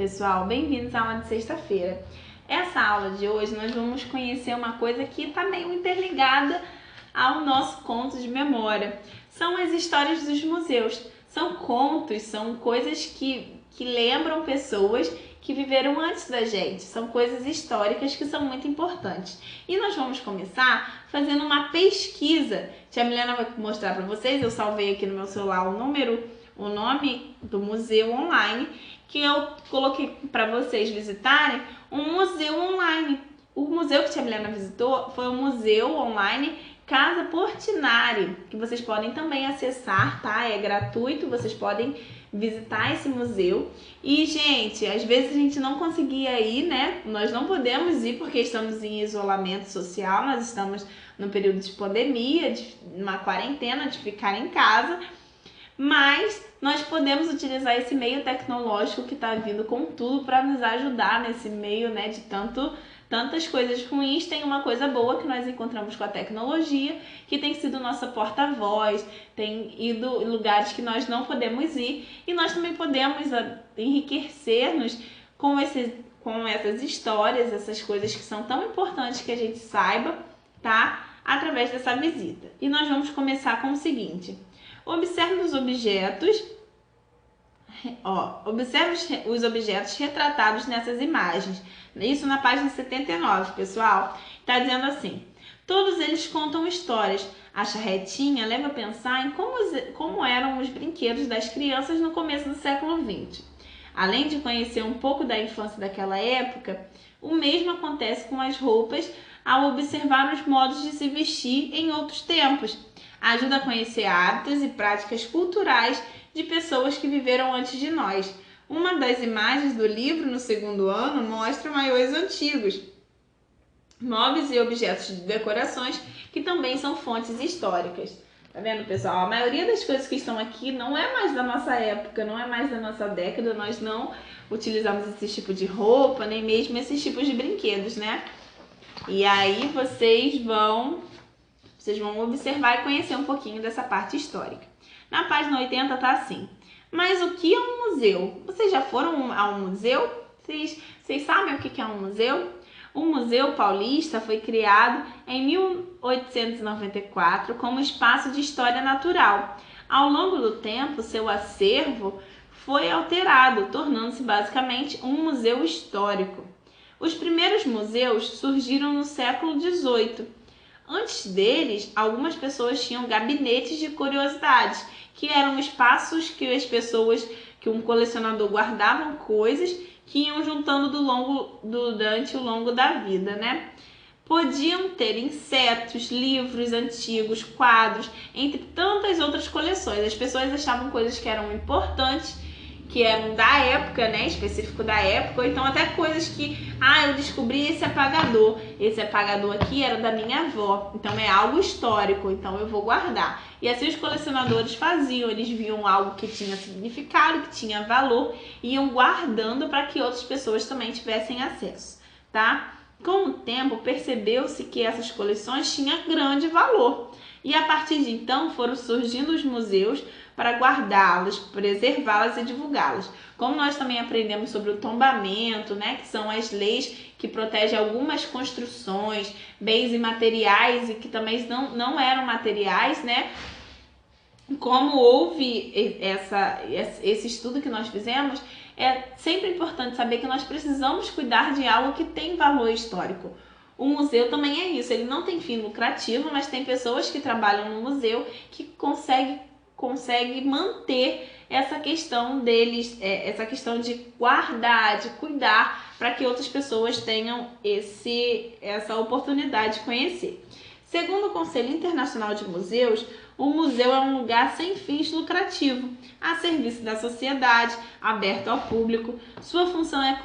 pessoal, bem-vindos à aula de sexta-feira. Essa aula de hoje nós vamos conhecer uma coisa que está meio interligada ao nosso conto de memória. São as histórias dos museus. São contos, são coisas que lembram pessoas que viveram antes da gente. São coisas históricas que são muito importantes. E nós vamos começar fazendo uma pesquisa. Tia Milena vai mostrar para vocês, eu salvei aqui no meu celular o nome do museu online, que eu coloquei para vocês visitarem, um museu online. O museu que a tia Milena visitou foi o Museu Online Casa Portinari, que vocês podem também acessar, tá? É gratuito, vocês podem visitar esse museu. E, gente, às vezes a gente não conseguia ir, né? Nós não podemos ir porque estamos em isolamento social, nós estamos no período de pandemia, de uma quarentena, de ficar em casa. Mas nós podemos utilizar esse meio tecnológico que está vindo com tudo para nos ajudar nesse meio, né, de tantas coisas ruins. Tem uma coisa boa que nós encontramos com a tecnologia, que tem sido nossa porta-voz, tem ido em lugares que nós não podemos ir, e nós também podemos enriquecer-nos com essas histórias, essas coisas que são tão importantes que a gente saiba, tá? Através dessa visita. E nós vamos começar com o seguinte: observe os objetos. Observe os objetos retratados nessas imagens. Isso na página 79, pessoal. Está dizendo assim: todos eles contam histórias. A charretinha leva a pensar em como eram os brinquedos das crianças no começo do século XX. Além de conhecer um pouco da infância daquela época, o mesmo acontece com as roupas ao observar os modos de se vestir em outros tempos. Ajuda a conhecer hábitos e práticas culturais de pessoas que viveram antes de nós. Uma das imagens do livro no segundo ano mostra maiôs antigos, móveis e objetos de decorações que também são fontes históricas. Tá vendo, pessoal? A maioria das coisas que estão aqui não é mais da nossa época, não é mais da nossa década. Nós não utilizamos esse tipo de roupa, nem mesmo esses tipos de brinquedos, né? E aí vocês vão observar e conhecer um pouquinho dessa parte histórica. Na página 80 tá assim: mas o que é um museu? Vocês já foram a um museu? Vocês sabem o que é um museu? O Museu Paulista foi criado em 1894 como espaço de história natural. Ao longo do tempo, seu acervo foi alterado, tornando-se basicamente um museu histórico. Os primeiros museus surgiram no século XVIII. Antes deles, algumas pessoas tinham gabinetes de curiosidades, que eram espaços que um colecionador guardavam coisas que iam juntando durante o longo da vida, né? Podiam ter insetos, livros antigos, quadros, entre tantas outras coleções. As pessoas achavam coisas que eram importantes, que eram da época, né, específico da época, ou então até coisas que, eu descobri esse apagador aqui era da minha avó, então é algo histórico, então eu vou guardar. E assim os colecionadores faziam, eles viam algo que tinha significado, que tinha valor, e iam guardando para que outras pessoas também tivessem acesso, tá? Com o tempo, percebeu-se que essas coleções tinham grande valor, e a partir de então foram surgindo os museus para guardá-las, preservá-las e divulgá-las. Como nós também aprendemos sobre o tombamento, né, que são as leis que protegem algumas construções, bens imateriais e que também não eram materiais, né? Como houve esse estudo que nós fizemos, é sempre importante saber que nós precisamos cuidar de algo que tem valor histórico. O museu também é isso, ele não tem fim lucrativo, mas tem pessoas que trabalham no museu que consegue manter essa questão deles, essa questão de guardar, de cuidar, para que outras pessoas tenham essa oportunidade de conhecer. Segundo o Conselho Internacional de Museus, o museu é um lugar sem fins lucrativos, a serviço da sociedade, aberto ao público. Sua função é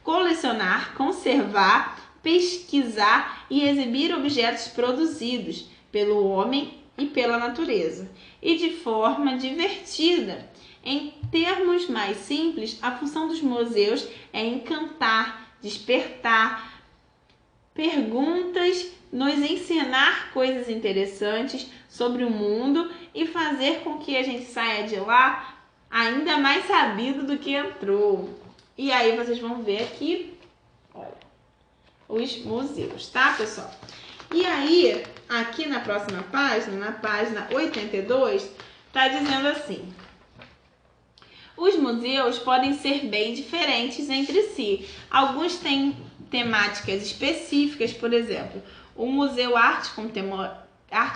colecionar, conservar, pesquisar e exibir objetos produzidos pelo homem e pela natureza, e de forma divertida. Em termos mais simples, a função dos museus é encantar, despertar perguntas, nos ensinar coisas interessantes sobre o mundo e fazer com que a gente saia de lá ainda mais sabido do que entrou. E aí vocês vão ver aqui, olha, os museus, tá, pessoal? E aí, aqui na próxima página, na página 82, tá dizendo assim: os museus podem ser bem diferentes entre si. Alguns têm temáticas específicas, por exemplo, o Museu Arte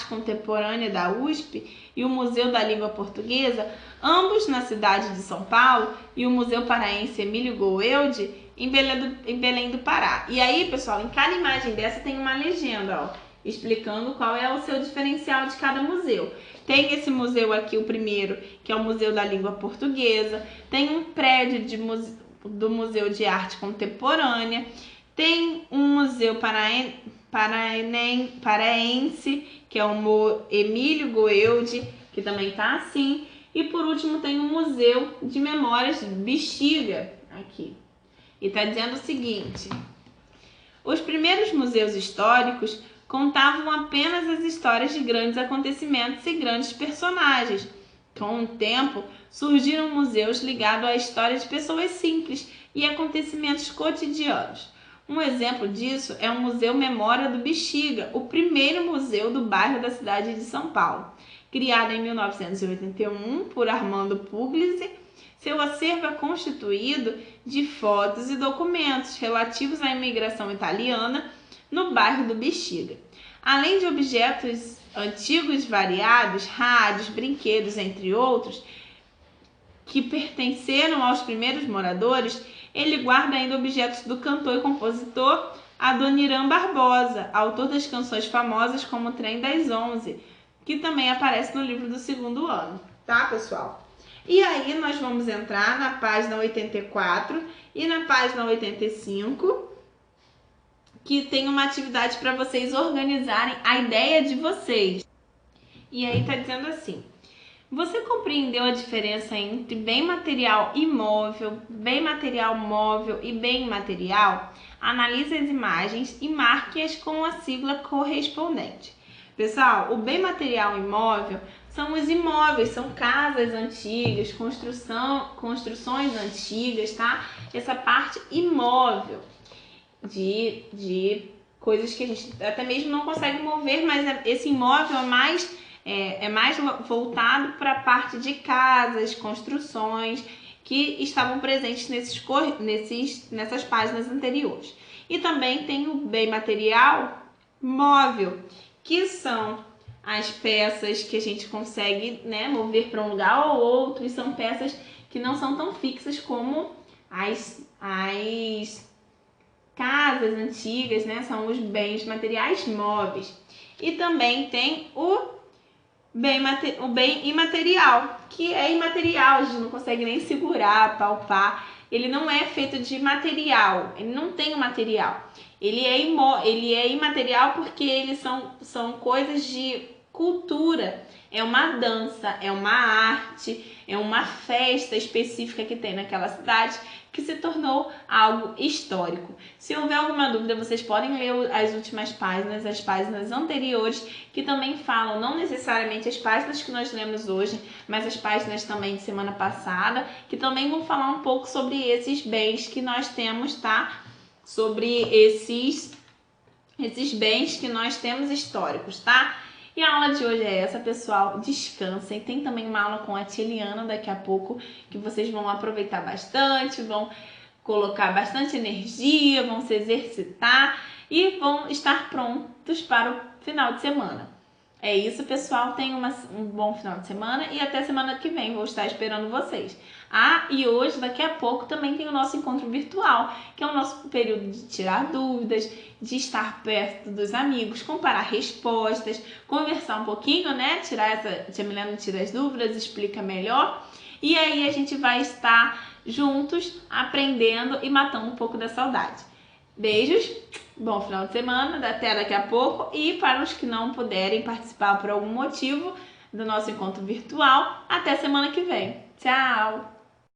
Contemporânea da USP e o Museu da Língua Portuguesa, ambos na cidade de São Paulo, e o Museu Paraense Emílio Goeldi em Belém do Pará. E aí, pessoal, em cada imagem dessa tem uma legenda, ó, explicando qual é o seu diferencial de cada museu. Tem esse museu aqui, o primeiro, que é o Museu da Língua Portuguesa, tem um prédio do Museu de Arte Contemporânea, tem um Museu Paraense, que é o Emílio Goeldi, que também tá assim, e por último tem o Museu de Memórias Bexiga, aqui. E tá dizendo o seguinte: os primeiros museus históricos contavam apenas as histórias de grandes acontecimentos e grandes personagens. Com o tempo, surgiram museus ligados à história de pessoas simples e acontecimentos cotidianos. Um exemplo disso é o Museu Memória do Bexiga, o primeiro museu do bairro da cidade de São Paulo. Criado em 1981 por Armando Puglisi, seu acervo é constituído de fotos e documentos relativos à imigração italiana no bairro do Bexiga. Além de objetos antigos variados, rádios, brinquedos, entre outros, que pertenceram aos primeiros moradores, ele guarda ainda objetos do cantor e compositor Adoniran Barbosa, autor das canções famosas como Trem das 11, que também aparece no livro do 2º ano, tá, pessoal? E aí nós vamos entrar na página 84 e na página 85, que tem uma atividade para vocês organizarem a ideia de vocês. E aí tá dizendo assim: você compreendeu a diferença entre bem material imóvel, bem material móvel e bem imaterial? Analise as imagens e marque-as com a sigla correspondente. Pessoal, o bem material imóvel são os imóveis, são casas antigas, construções antigas, tá? Essa parte imóvel de coisas que a gente até mesmo não consegue mover, mas esse imóvel é mais voltado para a parte de casas, construções que estavam presentes nessas páginas anteriores. E também tem o bem material móvel, que são as peças que a gente consegue, né, mover para um lugar ou outro, e são peças que não são tão fixas como as casas antigas, né? São os bens materiais móveis. E também tem o bem imaterial, que é imaterial, a gente não consegue nem segurar, palpar. Ele não é feito de material, ele não tem o material. Ele é imaterial porque eles são coisas de cultura. É uma dança, é uma arte, é uma festa específica que tem naquela cidade que se tornou algo histórico. Se houver alguma dúvida, vocês podem ler as últimas páginas, as páginas anteriores, que também falam, não necessariamente as páginas que nós lemos hoje, mas as páginas também de semana passada, que também vão falar um pouco sobre esses bens que nós temos, tá? Sobre esses bens que nós temos históricos, tá? E a aula de hoje é essa, pessoal. Descansem. Tem também uma aula com a tia Eliana daqui a pouco, que vocês vão aproveitar bastante, vão colocar bastante energia, vão se exercitar e vão estar prontos para o final de semana. É isso, pessoal. Tenham um bom final de semana e até semana que vem. Vou estar esperando vocês. Ah, e hoje, daqui a pouco, também tem o nosso encontro virtual, que é o nosso período de tirar dúvidas, de estar perto dos amigos, comparar respostas, conversar um pouquinho, né? Tia Milena tira as dúvidas, explica melhor. E aí a gente vai estar juntos, aprendendo e matando um pouco da saudade. Beijos, bom final de semana, até daqui a pouco. E para os que não puderem participar por algum motivo do nosso encontro virtual, até semana que vem. Tchau!